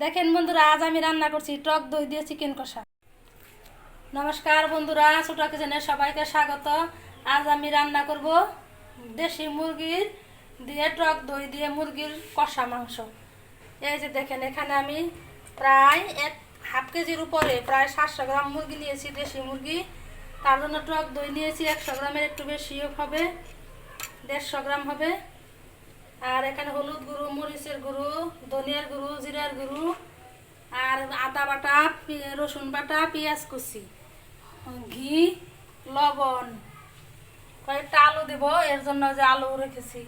দেখেন বন্ধুরা, আজ আমি রান্না করছি টক দই দিয়ে চিকেন কষা। নমস্কার বন্ধুরা, ছোট কিচেনে সবাইকে স্বাগত। আজ আমি রান্না করব দেশি মুরগির দিয়ে টক দই দিয়ে মুরগির কষা মাংস। এই যে দেখেন, এখানে আমি প্রায় হাফ কেজির উপরে প্রায় 700 গ্রাম মুরগি নিয়েছি, দেশি মুরগি। তার জন্য টক দই নিয়েছি 100 গ্রামের একটু বেশিও হবে, 150 গ্রাম হবে। আর এখানে হলুদ গুঁড়ো, মরিচের গুঁড়ো, ধনিয়ার গুঁড়ো, জিরার গুঁড়ো, আর আদা বাটা, রসুন বাটা, পেঁয়াজ কুচি, ঘি, লবণ, কয়েকটা আলু দেব, এর জন্য যে আলু রেখেছি,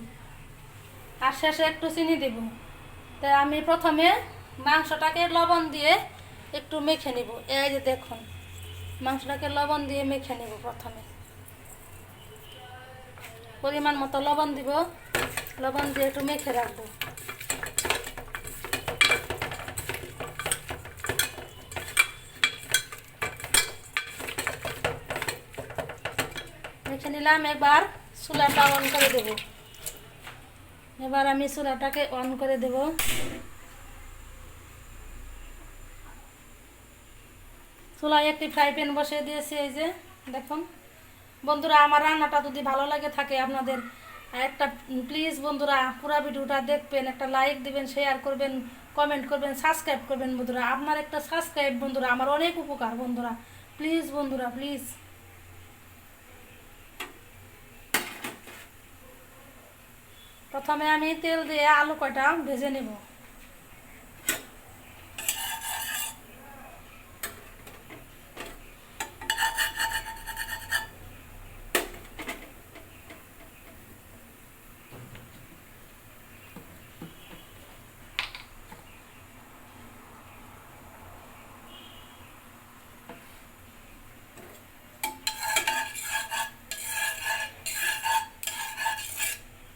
আর শেষে একটু চিনি দেব। তাই আমি প্রথমে মাংসটাকে লবণ দিয়ে একটু মেখে নিব। এই যে দেখুন, মাংসটাকে লবণ দিয়ে মেখে নিব। প্রথমে পরিমাণ মতো লবণ দিব, লবণ দিয়ে একটু মেখে রাখবো। মেখে নিলাম। এবার চুলাটা অন করে দেব। এবার আমি চুলাটাকে অন করে দেব। চুলায় একটি ফ্রাই প্যান বসিয়ে দিয়েছি। এই যে দেখুন বন্ধুরা, আমার রান্নাটা যদি ভালো লাগে থাকে আপনাদের, একটা প্লিজ বন্ধুরা পুরো ভিডিওটা দেখবেন, একটা লাইক দিবেন, শেয়ার করবেন, কমেন্ট করবেন, সাবস্ক্রাইব করবেন। বন্ধুরা আপনার একটা সাবস্ক্রাইব বন্ধুরা আমার অনেক উপকার। বন্ধুরা প্লিজ, বন্ধুরা প্লিজ। প্রথমে আমি তেল দিয়ে আলু কয়টা ভেজে নেব।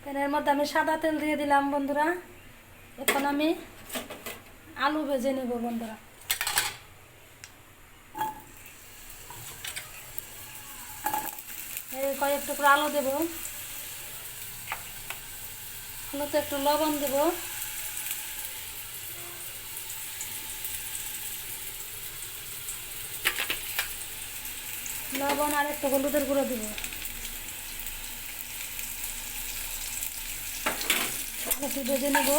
প্যানের মধ্যে আমি সাদা তেল দিয়ে দিলাম বন্ধুরা। এখন আমি আলু ভেজে নেব বন্ধুরা। এই কয়েক টুকরো আলু দেব, আলুতে একটু লবণ দেব, লবণ আর একটু হলুদের গুঁড়ো দেব। একটু ভেজে নেব।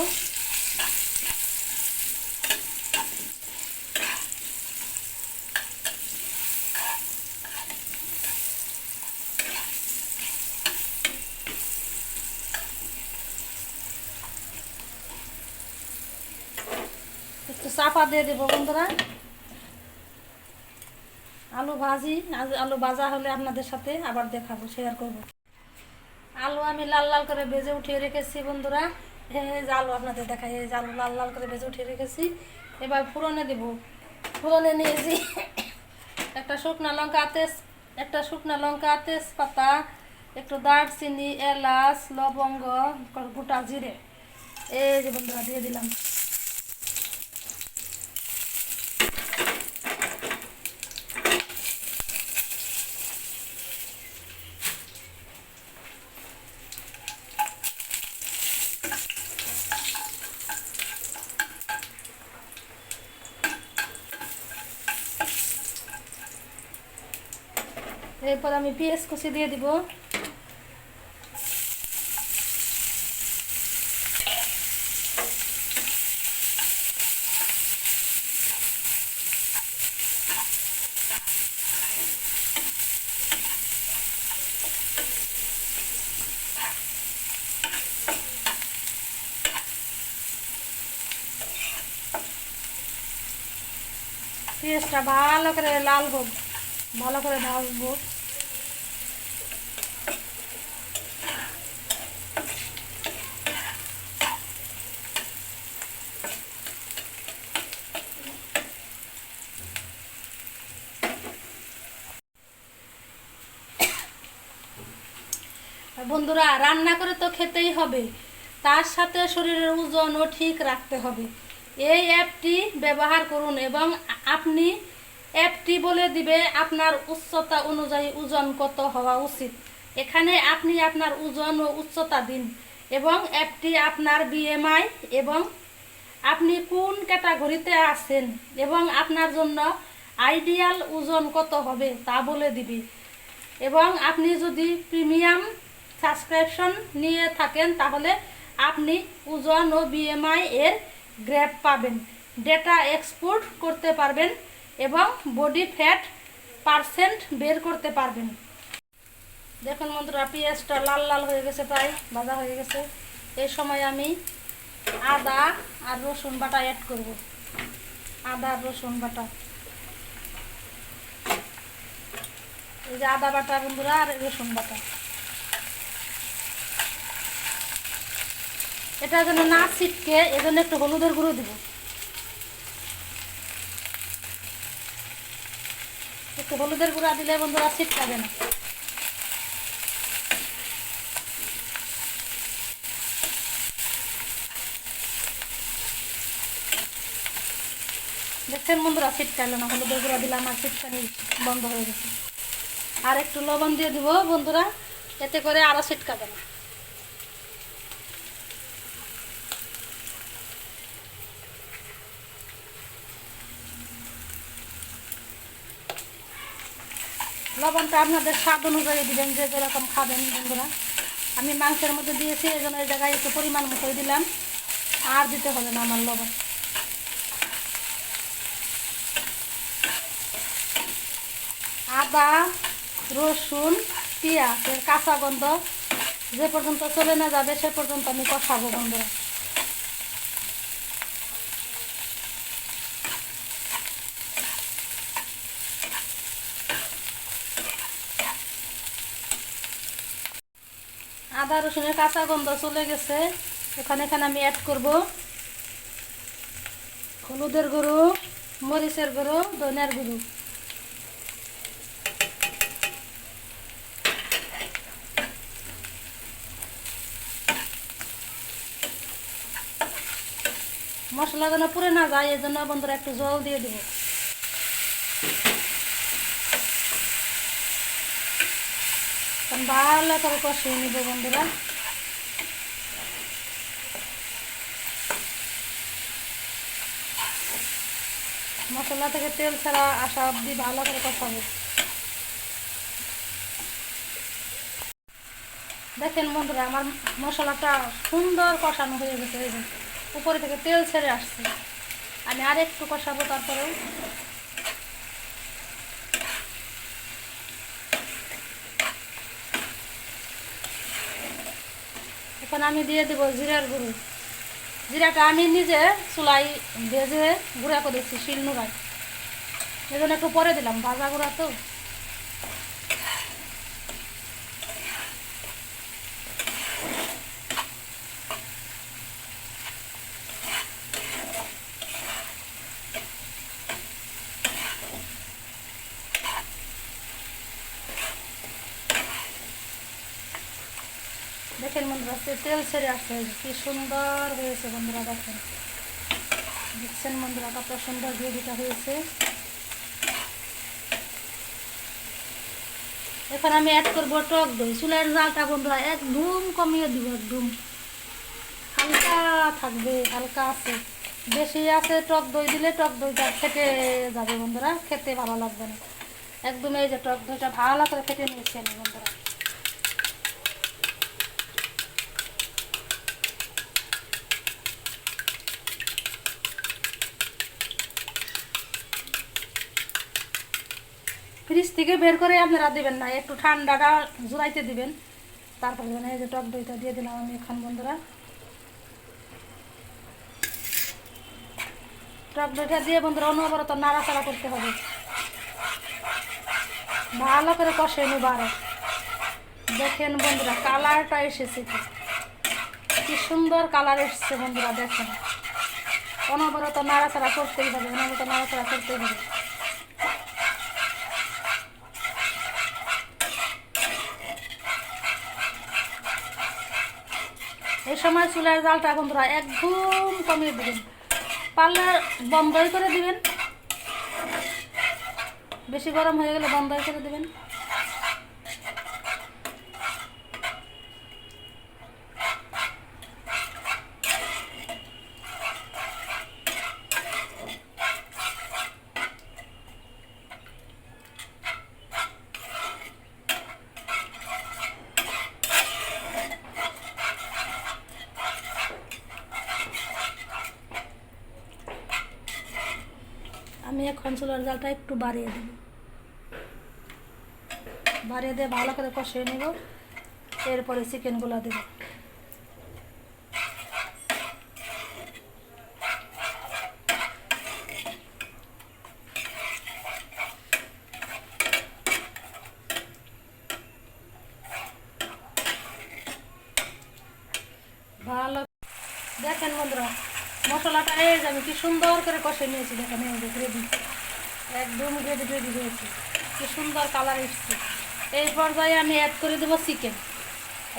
একটু চাপা দিয়ে দেবো বন্ধুরা। আলু আলু ভাজা হলে আপনাদের সাথে আবার দেখাবো, শেয়ার করব। আলু আমি লাল লাল করে ভেজে উঠিয়ে রেখেছি বন্ধুরা। এই যে আলু আপনাদের দেখাই, এই যে আলু লাল লাল করে ভেজে উঠিয়ে রেখেছি। এবার ফোড়নে দেব। ফোড়নে নিয়েছি একটা শুকনা লঙ্কা, তেজপাতা, একটু দারচিনি, এলাচ, লবঙ্গ, গোটা জিরে। এই যে বন্ধুরা দিয়ে দিলাম। এরপর আমি পেঁয়াজ কুচি দিয়ে দিব। পেঁয়াজটা ভালো করে লাল হোক, ভালো করে ভাজবো। বন্ধুরা রান্না করে তো খেতেই হবে, তার সাথে শরীরের ওজনও ঠিক রাখতে হবে। এই অ্যাপটি ব্যবহার করুন এবং আপনি অ্যাপটি বলে দিবে আপনার উচ্চতা অনুযায়ী ওজন কত হওয়া উচিত। এখানে আপনি আপনার ওজন ও উচ্চতা দিন এবং অ্যাপটি আপনার বিএমআই এবং আপনি কোন ক্যাটাগরিতে আছেন এবং আপনার জন্য আইডিয়াল ওজন কত হবে তা বলে দিবে। এবং আপনি যদি প্রিমিয়াম সাবস্ক্রিপশন নিয়ে থাকেন তাহলে আপনি ওজন ও বিএমআই এর গ্রাফ পাবেন, ডেটা এক্সপোর্ট করতে পারবেন এবং বডি ফ্যাট পার্সেন্ট বের করতে পারবেন। দেখুন বন্ধুরা, পেঁয়াজটা লাল লাল হয়ে গেছে, প্রায় ভাজা হয়ে গেছে। এই সময় আমি আদা আর রসুন বাটা অ্যাড করব। আদা আর রসুন বাটা, এই যে আদা বাটা বন্ধুরা আর রসুন বাটা, এটা যেন না ছিটকে এজন্য একটু হলুদের গুঁড়ো দিব। একটু হলুদের গুঁড়া দিলে বন্ধুরা ছিটকাবে না। দেখছেন বন্ধুরা, ছিটকাইলো না, হলুদের গুঁড়া দিলে আমার ছিটকানি বন্ধ হয়ে গেছে। আর একটু লবণ দিয়ে দিব বন্ধুরা, এতে করে আরও ছিটকাবে না। লবণটা আপনাদের স্বাদ অনুযায়ী দিবেন, যে যেরকম খাবেন বন্ধুরা। আমি মাংসের মধ্যে দিয়েছি, এই জন্য এই জায়গায় একটু পরিমাণ মতোই দিলাম, আর দিতে হবে না আমার লবণ। আদা রসুন পেঁয়াজের কাঁচা গন্ধ যে পর্যন্ত চলে না যাবে সে পর্যন্ত আমি কষাবো বন্ধুরা। আদা রসুনের কাঁচা গন্ধ চলে গেছে। এখানে আমি অ্যাড করব হলুদের গুঁড়ো, মরিচের গুঁড়ো, ধনিয়ার গুঁড়ো। মশলা যেন পুড়ে না যায় এই জন্য বন্ধুরা একটু জল দিয়ে দেব। ভালো করে কষিয়ে নিব বন্ধুরা। মশলা থেকে তেল ছাড়া আসা অবধি ভালো করে কষাবো। দেখেন বন্ধুরা, আমার মশলাটা সুন্দর কষানো হয়ে গেছে, এই যে উপরে থেকে তেল ছেড়ে আসছে। আমি আর একটু কষাবো। তারপরেও এখন আমি দিয়ে দেবো জিরার গুঁড়ো। জিরাটা আমি নিজে চুলাই ভেজে গুঁড়া করেছি শিলনোড়ায়, এই জন্য একটু পরে দিলাম, ভাজা গুঁড়া তো। দেখেন বন্ধুরা, তেল ছেড়ে আসছে, কি সুন্দর হয়েছে বন্ধুরা। দেখেন, দেখছেন বন্ধুরা কত সুন্দর গ্রেভিটা হয়েছে। এখন আমি অ্যাড করবো টক দই। চুলের জালটা বন্ধুরা একদম কমিয়ে দিব, একদম হালকা থাকবে, হালকা আছে। বেশি আছে টক দই দিলে টক দইটা ফেটে যাবে বন্ধুরা, খেতে ভালো লাগবে না। একদম এই যে টক দইটা ভালো করে ফেটে নিয়েছি আমি বন্ধুরা। ফ্রিজ থেকে বের করে আপনারা দিবেন না, একটু ঠান্ডাটা জোড়াইতে দিবেন, তারপরে এই যে টক দইটা দিয়ে দিলাম আমি এখন বন্ধুরা। টক দইটা দিয়ে বন্ধুরা অনবরত নাড়াচাড়া করতে হবে, ভালো করে কষে নেব আরো। দেখেন বন্ধুরা, কালারটা এসেছে, কি সুন্দর কালার এসছে বন্ধুরা। দেখেন, অনবরত নাড়াচাড়া করতেই হবে, অনবরত নাড়াচাড়া করতেই হবে। এই সময় চুলার জালটা বন্ধুরা একদম কমিয়ে দিবেন, পারলে বন্ধই করে দিবেন, বেশি গরম হয়ে গেলে বন্ধই করে দিবেন। আমি এখন চুলার জালটা একটু বাড়িয়ে দেব, বাড়িয়ে দিয়ে ভালো করে কষিয়ে নেব। এরপরে চিকেনগুলো দেব। ভালো দেখেন বন্ধুরা, মশলাটা এই যে আমি কি সুন্দর করে কষে নিয়েছি। দেখেন এই যে গ্রেভি, একদম গ্রেভি গ্রেভি হয়েছে, কি সুন্দর কালার এসছে। এই পর্যায়ে আমি অ্যাড করে দেবো চিকেন।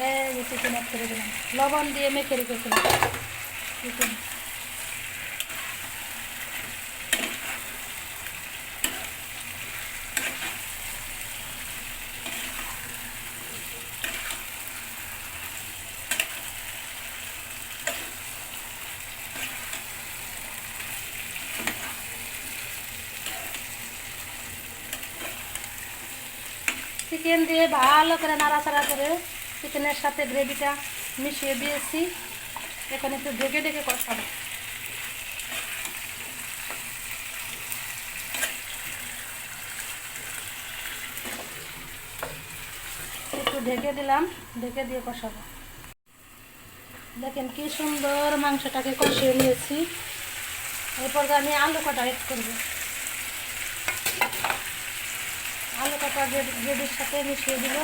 এই যে চিকেন অ্যাড করে দিলাম, লবণ দিয়ে মেখে রেখেছিলাম চিকেন। চিকেন দিয়ে ভালো করে নাড়াচাড়া করে চিকেনের সাথে গ্রেভিটা মিশিয়ে দিয়েছি। এখন একটু ঢেকে ঢেকে কষাবো। একটু ঢেকে দিলাম, ঢেকে দিয়ে কষাবো। দেখেন কি সুন্দর মাংসটাকে কষিয়ে নিয়েছি। এরপর আমি আলু কাটা এড করবো। আলু কাটা গ্রেভির সাথে মিশিয়ে দিব।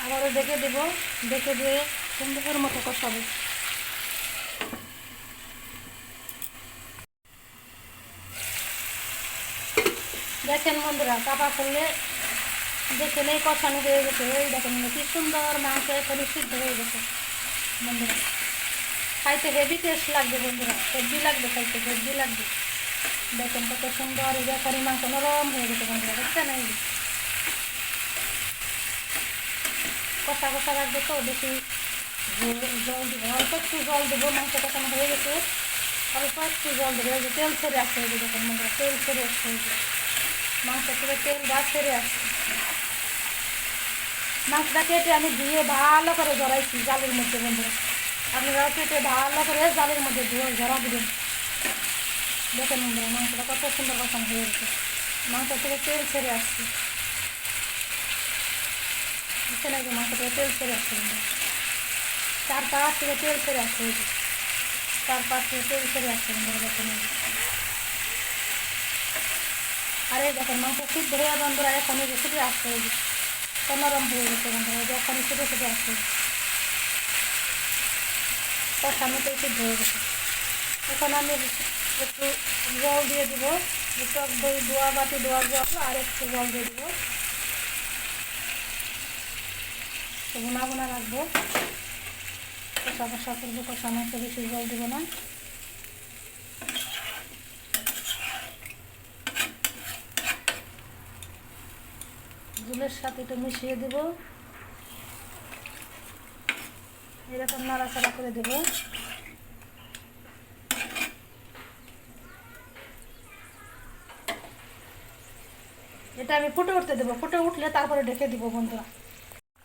আবারও ঢেকে দেবো, ঢেকে দিয়ে সুন্দর মতো কষাবো। দেখেন বন্ধুরা, চাপা করলে দেখেন এই কষানো হয়ে গেছে। এই দেখেন কি সুন্দর মাংস এখানে সিদ্ধ হয়ে গেছে বন্ধুরা। খাইতে হেভি টেস্ট লাগবে বন্ধুরা, হেভি লাগবে খাইতে, হেভি লাগবে। দেখেন কত সুন্দর এই এখানে মাংস নরম হয়ে গেছে বন্ধুরা, দেখছেন? এই কষা কষা রাখবে তো, বেশি জল দেবো, অল্প একটু জল দেবো। মাংসটা কেমন হয়ে গেছে, অল্প একটু জল দেবো। এই যে তেল ছেড়ে আসছে, এই যে দেখেন বন্ধুরা, তেল ছেড়ে আসছে। এই যে মাংস থেকে তেল বা ছেড়ে আসছে। মাছটা কেটে আমি ধুয়ে ভালো করে জড়াইছি জালের মধ্যে বন্ধুরা। আপনারাও কেটে ভালো করে জালের মধ্যে ধুয়ে জড়া দেবেন। দেখেন বন্ধুরা, মাংসটা কত সুন্দর কষানো হয়ে গেছে, মাংস থেকে তেল ছেড়ে আসছে। বুঝতে লাগবে, মাংস থেকে তেল ছেড়ে আসছে বন্ধুরা। 4-5 থেকে তেল ছেড়ে আসছে, 4-5 থেকে তেল ছেড়ে আসছে বন্ধুরা। দেখেন আর এই দেখেন মাংস সিদ্ধ হয়ে বন্ধুরা এখন এই যে ছুটে আসছে, এই যে নরম হয়ে গেছে বন্ধুরা। যখন ছুটে ছুটে আসছে কষানোতেই সিদ্ধ হয়ে গেছে। এখন আমি একটু জল দিয়ে দেবো, টক দই বাটি জল আর একটু জল দিয়ে দেবো। বোনা বোনা রাখবো, কষা কষা করবো, কষানো তো বেশি জল দেবো না। ঝোলের সাথে একটু মিশিয়ে দেবো, এরকম নাড়াচাড়া করে দেবো। এটা আমি ফুটে উঠতে দেবো, ফুটে উঠলে তারপরে ঢেকে দিব বন্ধুরা।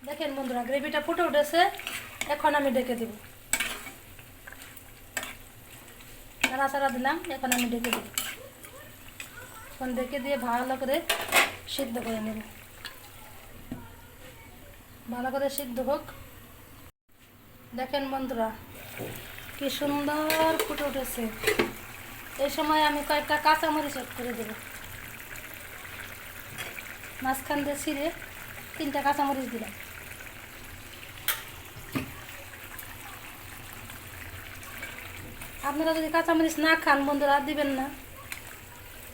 দেখেন বন্ধুরা, গ্রেভিটা ফুটে উঠেছে, এখন আমি ঢেকে দেব। নাড়াচাড়া দিলাম, এখন আমি ঢেকে দেব। এখন ঢেকে দিয়ে ভালো করে সিদ্ধ করে নেব, ভালো করে সিদ্ধ হোক। দেখেন বন্ধুরা কি সুন্দর ফুটে উঠেছে। এই সময় আমি কয়েকটা কাঁচামরিচ অ্যাড করে দেব। মাঝখান দিয়ে ছিঁড়ে 3টা কাঁচামরিচ দিলাম। আপনারা যদি কাঁচামরিচ না খান বন্ধুরা দিবেন না,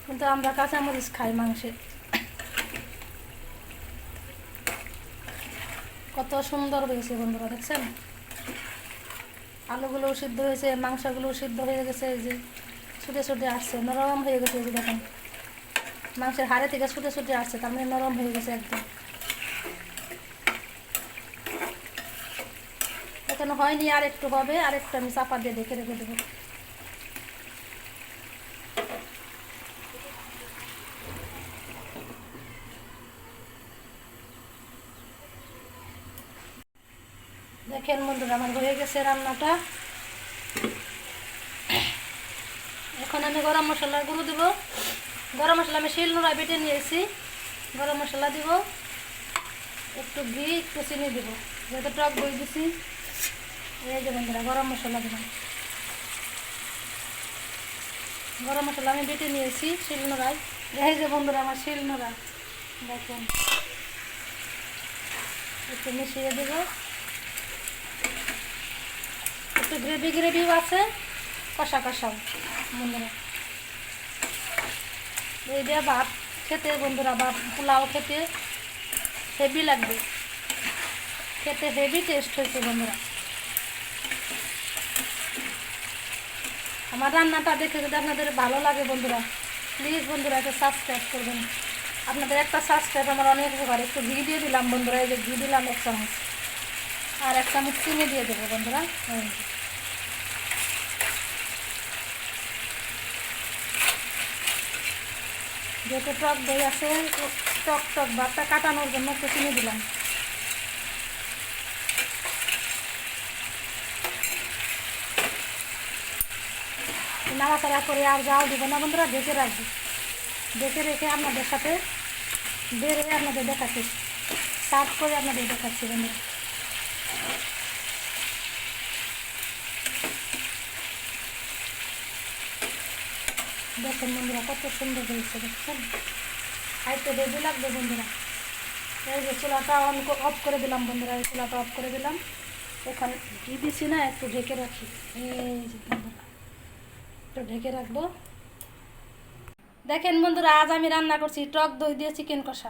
কিন্তু আমরা কাঁচামরিচ খাই মাংসে। কত সুন্দর হয়েছে বন্ধুরা, দেখছেন? আলুগুলোও সিদ্ধ হয়েছে, মাংসগুলোও সিদ্ধ হয়ে গেছে। এই যে ছুটে ছুটে আসছে, নরম হয়ে গেছে। এই যে দেখেন মাংসের হাড়ে থেকে ছুটে ছুটে আসছে, তার মানে নরম হয়ে গেছে একদম। এখানে হয়নি, আর একটু হবে, আর একটু আমি চাপা দিয়ে ঢেকে রেখে দেবো। দেখেন বন্ধুরা আমার হয়ে গেছে রান্নাটা। এখন আমি গরম মশলার গুঁড়ো দিব। গরম মশলা আমি শিলনোড়ায় বেটে নিয়েছি। গরম মশলা দিব, একটু ঘি, একটু চিনি দিব, যেহেতু টক দই দিছি। এই যে বন্ধুরা গরম মশলা দিলাম। গরম মশলা আমি বেটে নিয়েছি শিলনোড়ায়। এই যে বন্ধুরা আমার শিলনোড়া, দেখেন একটু মিশিয়ে দেব। একটু গ্রেভি গ্রেভিও আছে, কষা কষাও বন্ধুরা। এই দিয়ে ভাত খেতে বন্ধুরা, বা পোলাও খেতে হেভি লাগবে, খেতে হেভি টেস্ট হয়েছে বন্ধুরা। আমার রান্নাটা দেখে যদি আপনাদের ভালো লাগে বন্ধুরা, প্লিজ বন্ধুরা একটা সাবস্ক্রাইব করবেন। আপনাদের একটা সাবস্ক্রাইব আমার অনেক উপকার। একটু ঘি দিয়ে দিলাম বন্ধুরা, এই যে ঘি দিলাম 1 চামচ, আর 1 চামচ চিনি দিয়ে দেবো বন্ধুরা। যেহেতু টক দই আছে, টক টক ভাতটা কাটানোর জন্য একটু চিনি দিলাম। নাড়াচাড়া করে আর জাল দিব না বন্ধুরা, ঢেকে রাখবো। ঢেকে রেখে আপনাদের সাথে বের হয়ে আপনাদের দেখাচ্ছি, সার্ভ করে আপনাদের দেখাচ্ছি বন্ধুরা। দেখেন বন্ধুরা কত সুন্দর হয়েছে, দেখছেন? খাইতে বেশি লাগবে বন্ধুরা। এই যে চুলাটা অফ করে দিলাম বন্ধুরা, এই চুলাটা অফ করে দিলাম। এখানে ঘি দিছি না, একটু ঢেকে রাখি। এই যে বন্ধুরা একটু ঢেকে রাখবো। দেখেন বন্ধুরা আজ আমি রান্না করছি টক দই দিয়ে চিকেন কষা।